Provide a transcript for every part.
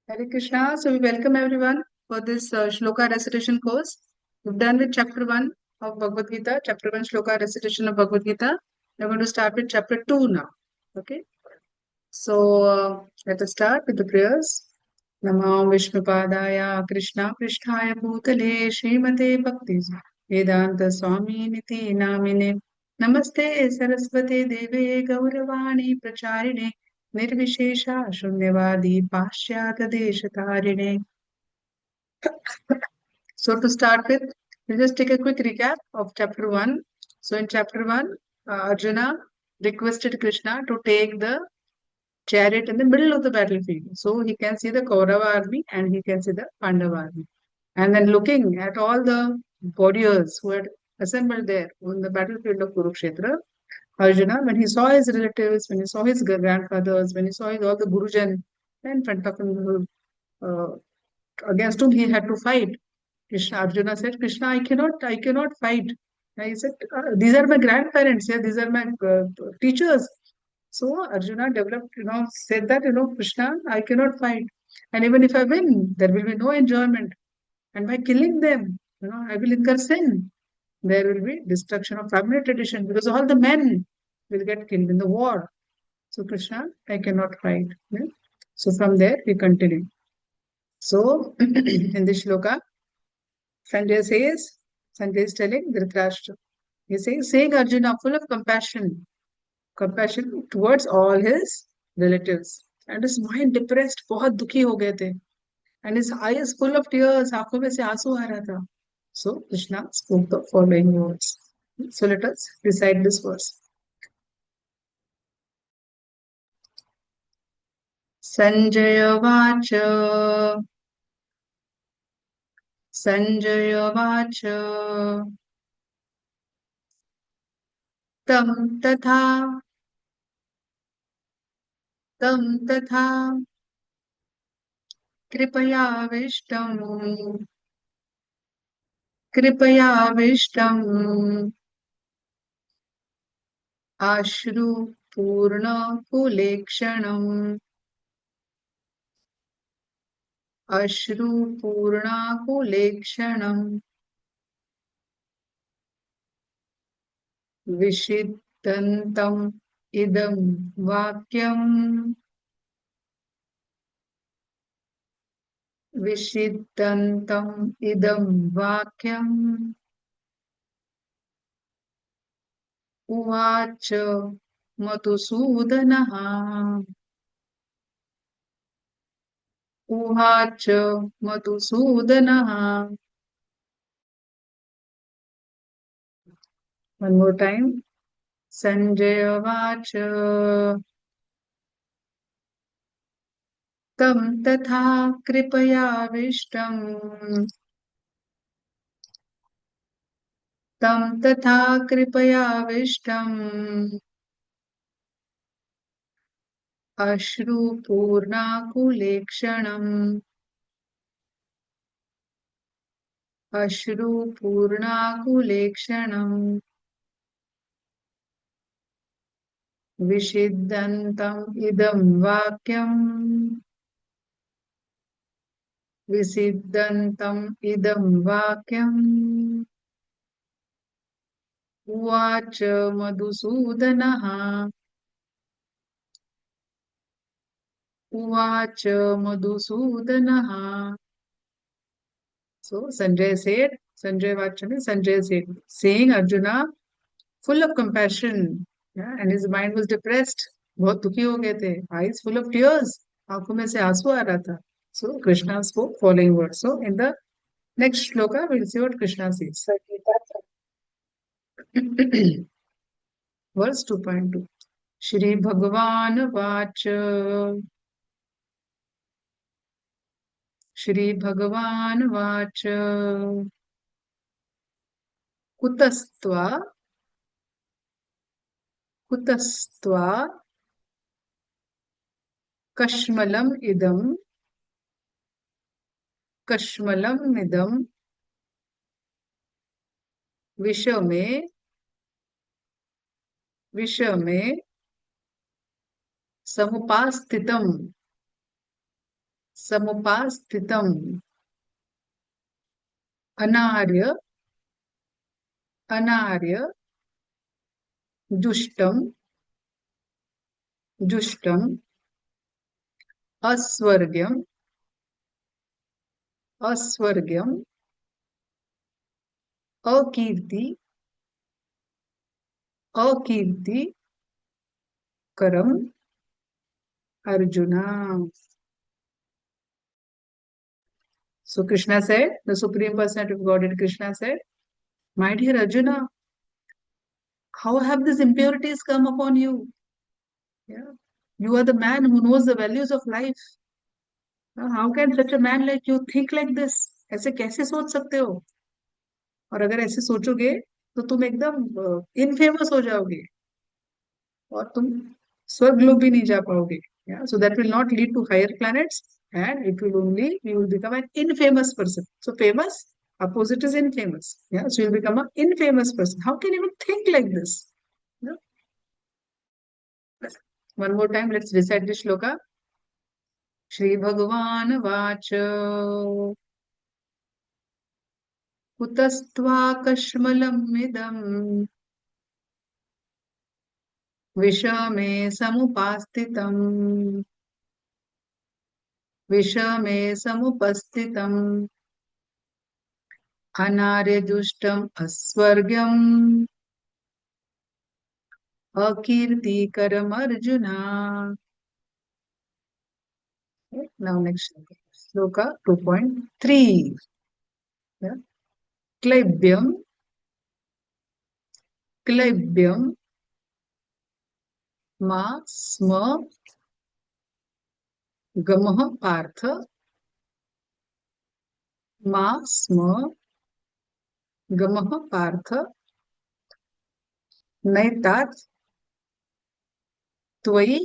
Hare Krishna. So we welcome everyone for this Shloka recitation course. We've done with chapter 1 of Bhagavad Gita, chapter 1 Shloka recitation of Bhagavad Gita. We're going to start with chapter 2 now. Okay. So let us start with the prayers. Namo Vishnupadaya Krishna Prishtaya Bhutale Srimate Bhakti Vedanta Swami Niti Namine Namaste Saraswate Deve Gauravani Pracharine Nirvishesha Shunyavadi Pashyata Deshatarine. So to start with, we'll just take a quick recap of chapter 1. So in chapter 1, Arjuna requested Krishna to take the chariot in the middle of the battlefield. So he can see the Kaurava army and he can see the Pandava army. And then looking at all the warriors who had assembled there on the battlefield of Kurukshetra, Arjuna, when he saw his relatives, when he saw his grandfathers, when he saw all the Gurujan in front of him, uh, against whom he had to fight, Krishna, Arjuna said, Krishna, I cannot fight. And he said, these are my grandparents, yeah, these are my teachers. So Arjuna developed, said that, Krishna, I cannot fight. And even if I win, there will be no enjoyment. And by killing them, I will incur sin. There will be destruction of family tradition because all the men will get killed in the war. So Krishna, I cannot fight. Yeah? So from there we continue. So in this shloka, Sanjay says, Sanjay is telling Dhritarashtra. He says, saying Arjuna full of compassion towards all his relatives. And his mind depressed, बहुत दुखी हो गए थे. And his eyes full of tears, आंखों में से आंसू आ रहा था. So Krishna spoke the following words. So let us recite this verse. Sanjay Vacha Sanjay Vacha Tam Tatha Tam Tatha कृपयाविष्टम् कृपयाविष्टम् अश्रुपूर्णकुलेक्षणम् अश्रुपूर्णाकुलेक्षणम् विषिदन्तम् इदं वाक्यम् विषिदन्तम् इदं वाक्यम् उवाच मधुसूदनः उवाच मधुसूदनः. One more time. Sanjay Vacha Tam Tatha Kripayavistam Tam Tatha Kripayavistam Ashru Purnakulekshanam Ashru Purnakulekshanam Vishidantam Idam Vakyam Visiddantam Idam Vakyam Uvacha Madhusudanaha Uvacha Madhusudanaha. So Sanjay said, Sanjay Vachana, Sanjay said, saying Arjuna, full of compassion, yeah, and his mind was depressed. बहुत दुखी हो गए थे. Eyes full of tears. आंखों में से आंसू आ रहा था. So Krishna spoke following words. So in the next shloka, we'll see what Krishna says. Verse 2.2. Shri Bhagavan Vacha Shri Bhagavan Vacha Kutastva Kutastva Kashmalam idam विषमे विषमे समुपास्थितम समुपास्थितम अनार्य अनार्य जुष्टम जुष्टम अस्वर्ग्यम अस्वर्ग्यम अकीर्ति अकीर्ति करम arjuna. So Krishna said, the Supreme Personality of Godhead, Krishna said, my dear Arjuna, how have these impurities come upon you? Yeah. You are the man who knows the values of life. How can such a man like you think like this? ऐसे कैसे सोच सकते हो? और अगर ऐसे सोचोगे तो तुम एकदम इनफेमस हो जाओगे और तुम स्वर्ग लोक भी नहीं जा पाओगे. Yeah, so that will not lead to higher planets, and it will only you will become an infamous person. So famous opposite is infamous. Yeah, so you'll become an infamous person. How can you even think like this? Yeah. One more time, let's recite this shloka. Shri Bhagavan Vacha कुतस्त्वाकश्मलमिदम् विषमे समुपास्थितम् विषमे समुपस्थितम् अनार्यजुष्टम् अस्वर्ग्यम् अकीर्तिकरम् arjuna. Now next shloka 2.3. Yeah. क्लैब्यम् क्लैब्यम् मा स्म गमः पार्थ मा स्म गमः पार्थ नैतात् त्वयि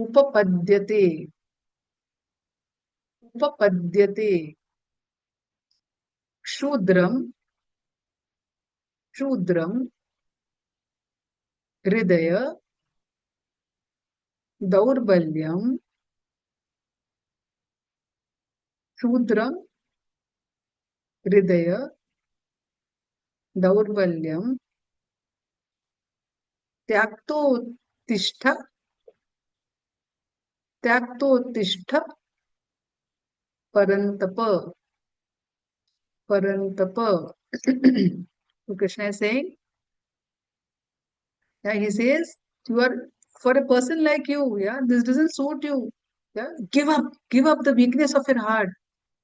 उपपद्यते उपपद्यते क्षुद्रम क्षुद्रम हृदय दौर्बल्यम क्षुद्रम हृदय दौर्बल्यम त्याक्तोत्तिष्ठ त्याक्तोत्तिष्ठ परंतप परंतप. So Krishna is saying, yeah, he says, you are, for a person like you, yeah, this doesn't suit you. Yeah, give up the weakness of your heart.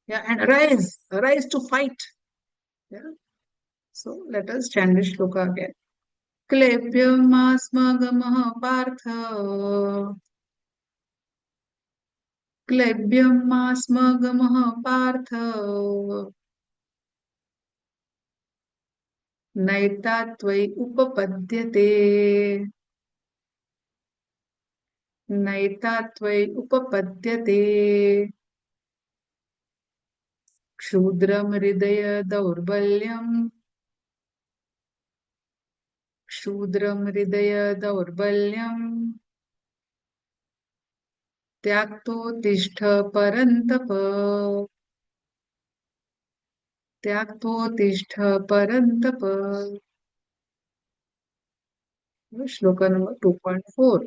Yeah, and arise to fight. Yeah. So let us chant this shloka again. क्लेब्यमास्मगमः Partha क्लेब्यमास्मगमः Partha नैतात्त्वयि उपपद्यते नैतात्त्वयि उपपद्यते क्षुद्रम हृदय दौर्बल्यम् क्षुद्रम हृदय दौर्बल्यम् त्याक्तोत्तिष्ठ परन्तप त्याक्तोत्तिष्ठ परन्तप. श्लोक number 2.4.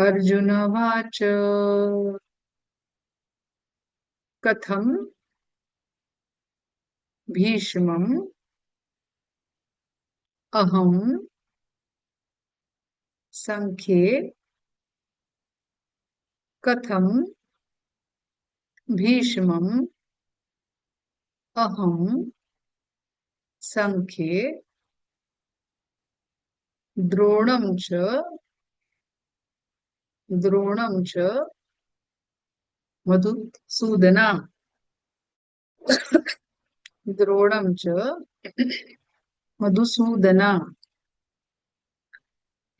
Arjun watch कथम भीष्मम् अहम संख्ये कथम भीष्मम् अहम संख्ये द्रोणं च मधुसूदना द्रोणं च Madhusudana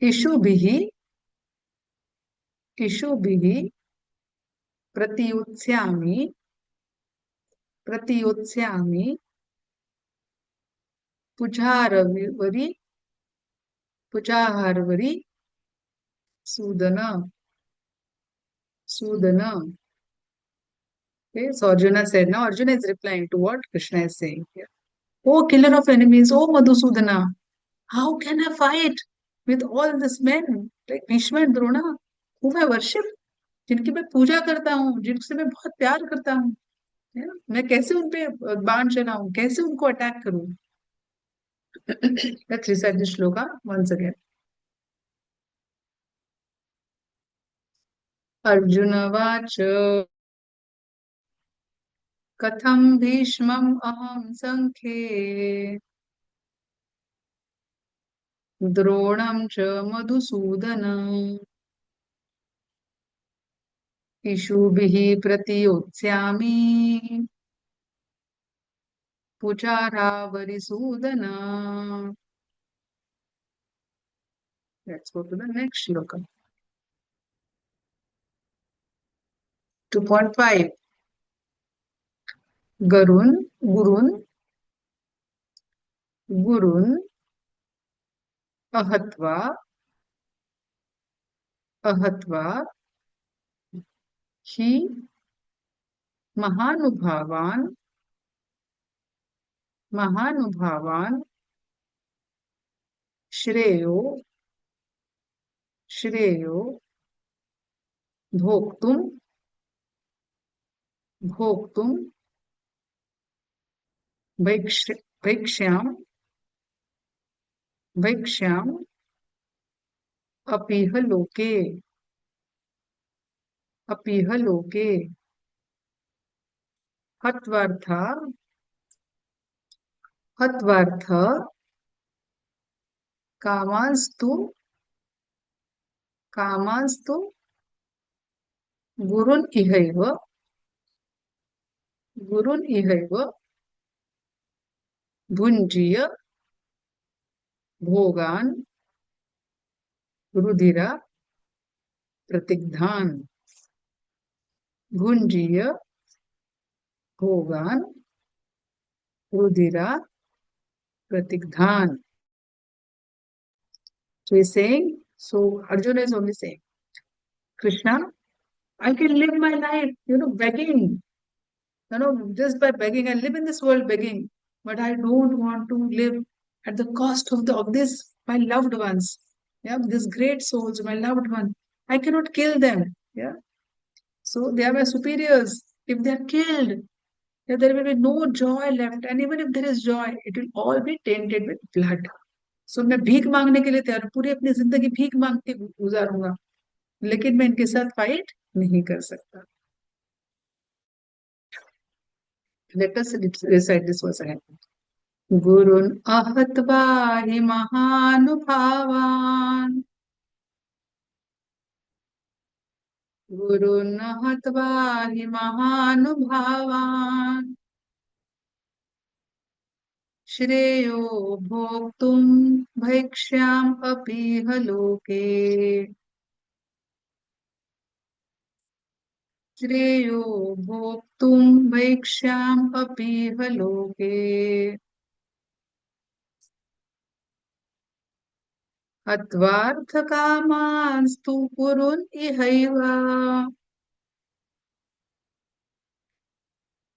इषुभिः प्रतियुत्स्यामि प्रतियोत्स्यामि पुजाहारवरि Sudan. Sudana. Okay, so Arjuna said, now Arjuna is replying to what Krishna is saying here. Oh, killer of enemies, oh Madhusudana, how can I fight with all these men like Bhishma and Drona, whom I worship, जिनकी मैं पूजा करता हूँ, जिनसे मैं बहुत प्यार करता हूँ, है ना? मैं कैसे उनपे बाण चलाऊं, कैसे उनको अटैक करूं? Let's recite this shloka once again. Arjun watch कथं भीष्मम् अहं संख्ये द्रोणं च Madhusudan इषुभिः प्रतियोत्स्यामि पुचारावरिसूदन. Let's go to the next shloka. 2.5. Garuda गुरुन गुरुन अहत्वा अहत्वा हि महानुभावान महानुभावान श्रेयो श्रेयो भोक्तुम भोक्तुम भैक्ष्य भैक्ष्याम भैक्ष्याम अपीह लोके अपीह लोके हत्वार्थ हत्वार्थ कामांस्तु कामांस्तु गुरुन् इहैव गुरुन् इहैव भुञ्जीय भोगान् रुधिरा प्रतिग्धान भुञ्जीय भोगान् रुधिरा pratigdhan. So he's saying, so Arjuna is only saying, Krishna, I can live my life, begging, just by begging. I live in this world begging, but I don't want to live at the cost of this, my loved ones. Yeah, these great souls, my loved one. I cannot kill them. Yeah. So they are my superiors. If they are killed, yeah, there will be no joy left. And even if there is joy, it will all be tainted with blood. सो मैं भीख मांगने के लिए तैयार हूं, पूरी अपनी जिंदगी भीख मांग के गुजारूंगा, लेकिन मैं इनके साथ फाइट नहीं कर सकता. Let us recite this verse again. गुरुन् अहत्वा हि महानुभावान् गुरुन् अहत्वा हि महानुभावान् श्रेयो भोक्तुम् भैक्ष्याम् अपीह लोके श्रेयो भोक्तुम् भैक्ष्याम् अपीह लोके हत्वार्थकामांस्तु कुरुन् इहैव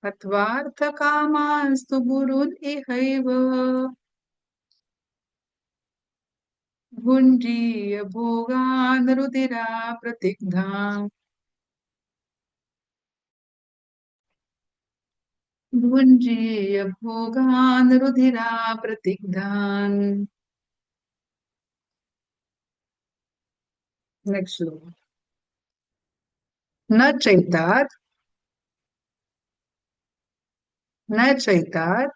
हत्वार्थकामांस्तु गुरुन् इहैव भुञ्जीय भोगान् रुधिरा प्रतिग्धान् भुञ्जीय भोगान् रुधिरा प्रतिग्धान्. नेक्स्ट श्लोक. न चैतात् न चैतात्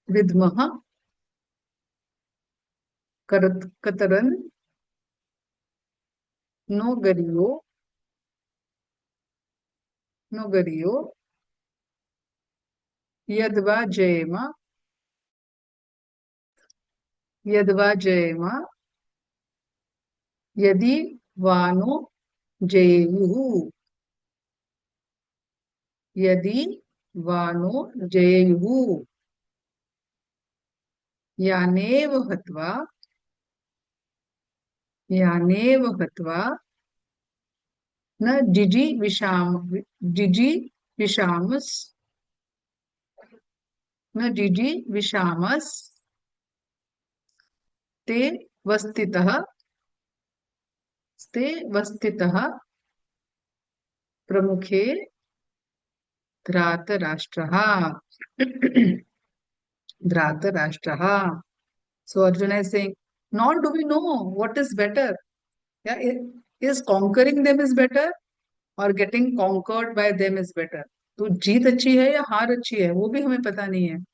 विद्मः कतरन् नो गरियो नो गरियो यद्वा जयेम यद्वा जयेम यदि वानो जयेयुः यदि वानो जयेयुः यानेव हत्वा न जिजी विषाम, जिजी विषामस, न जिजी विषामस ते वस्थितः, ते वस्थितः प्रमुखे धृतराष्ट्रः। धृतराष्ट्रः. So Arjuna is saying, nor do we know what is better. Yeah, is conquering them is better or getting conquered by them is better. तो जीत अच्छी है या हार अच्छी है वो भी हमें पता नहीं है.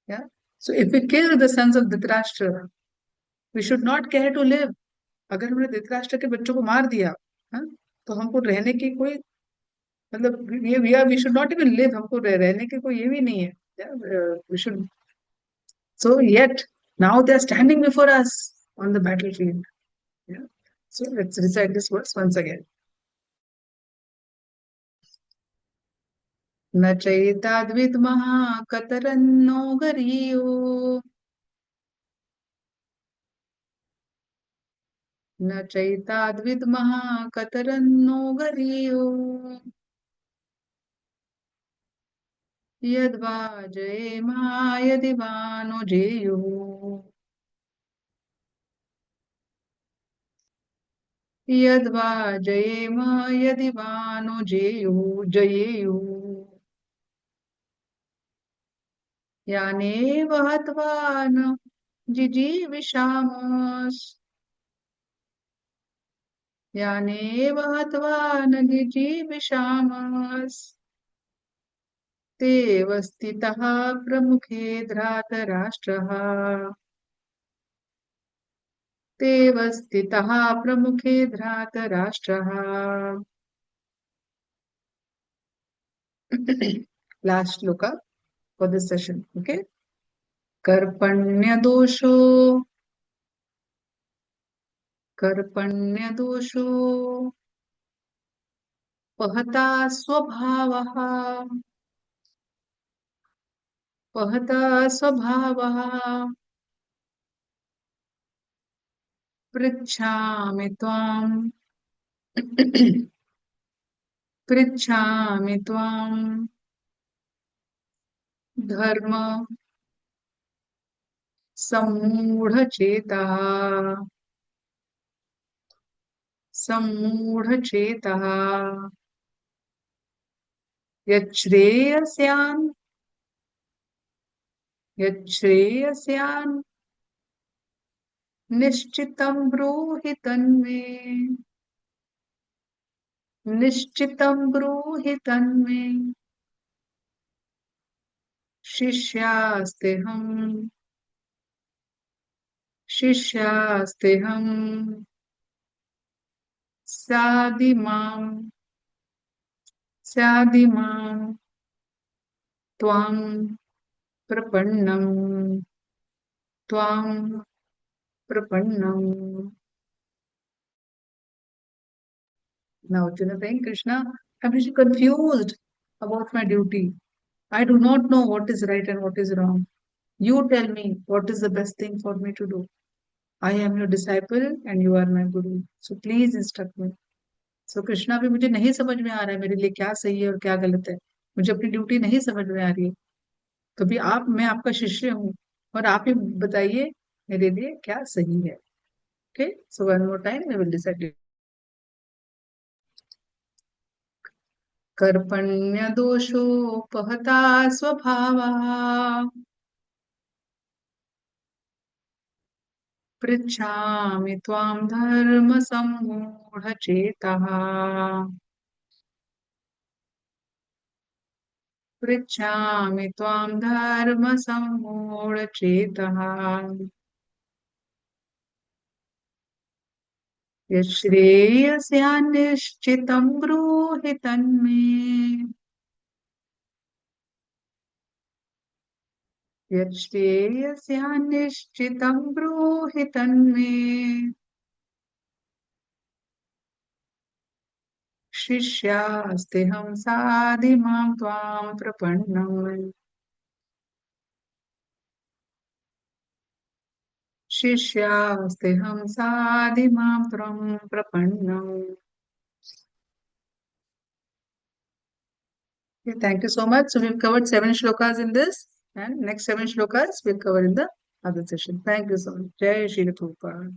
Yeah. So if we kill the sons of Dhritarashtra, we should not care to live. अगर हमने धृतराष्ट्र के बच्चों को मार दिया, हाँ, तो हमको रहने की कोई मतलब ये we should not even live, हमको रहने की कोई ये भी नहीं है. We should. So yet now they are standing before us on the battlefield. Yeah. So let's recite this verse once again. न चैताद्विद्मः कतरन्नो गरीयो, न चैताद्विद्मः कतरन्नो गरीयो, यद्वा जयेमा यदि वा नो जेयुः, यद्वा जयेम यदि वा नो जयेयुः. यानेव हत्वा न जिजीविषामः, यानेव हत्वा न जिजीविषामः तेव स्थितः प्रमुखे धृतराष्ट्रः, तेव स्थितः प्रमुखे धृतराष्ट्रः. Last shloka for this session. Okay. कर्पण्यदोषो, कर्पण्यदोषो पहता स्वभावः, पहता स्वभावः पृच्छामि त्वाम्, पृच्छामि त्वाम् धर्म सम्मूढचेतः, सम्मूढचेतः यच्छ्रेयस्यान्, यच्छ्रेयस्यान् निश्चितं ब्रूहि तन्मे, निश्चितं ब्रूहि तन्मे शिष्यास्तेऽहम्, शिष्यास्तेऽहम् सादिमां, सादिमां त्वां प्रपन्नम्, त्वां प्रपन्नम्. Now Arjuna saying, Krishna, I'm really confused about my duty. I do not know what is right and what is wrong. You tell me what is the best thing for me to do. I am your disciple and you are my guru. So please instruct me. So Krishna भी मुझे नहीं समझ में आ रहा है मेरे लिए क्या सही है और क्या गलत है. मुझे अपनी ड्यूटी नहीं समझ में आ रही है. तो भी आप, मैं आपका शिष्य हूँ और आप ही बताइए मेरे लिए क्या सही है. Okay. So one more time we will decide. कर्पण्यदोषोपहता स्वभावः पृच्छामि त्वां धर्मसम्मूढचेतः, पृच्छामि त्वां धर्मसम्मूढचेतः यच्छ्रेयस्यान्निश्चितं ब्रूहि तन्मे, यच्छ्रेयस्यान्निश्चितं ब्रूहि तन्मे शिष्यास्तेऽहं साधिमां त्वां प्रपन्नम्, शिष्यास्तेऽहं साधिमां त्वं प्रपन्नम्. Okay, thank you so much. So we've covered 7 shlokas in this, and next 7 shlokas we'll cover in the other session. Thank you so much. Jai Shri Prabhupada.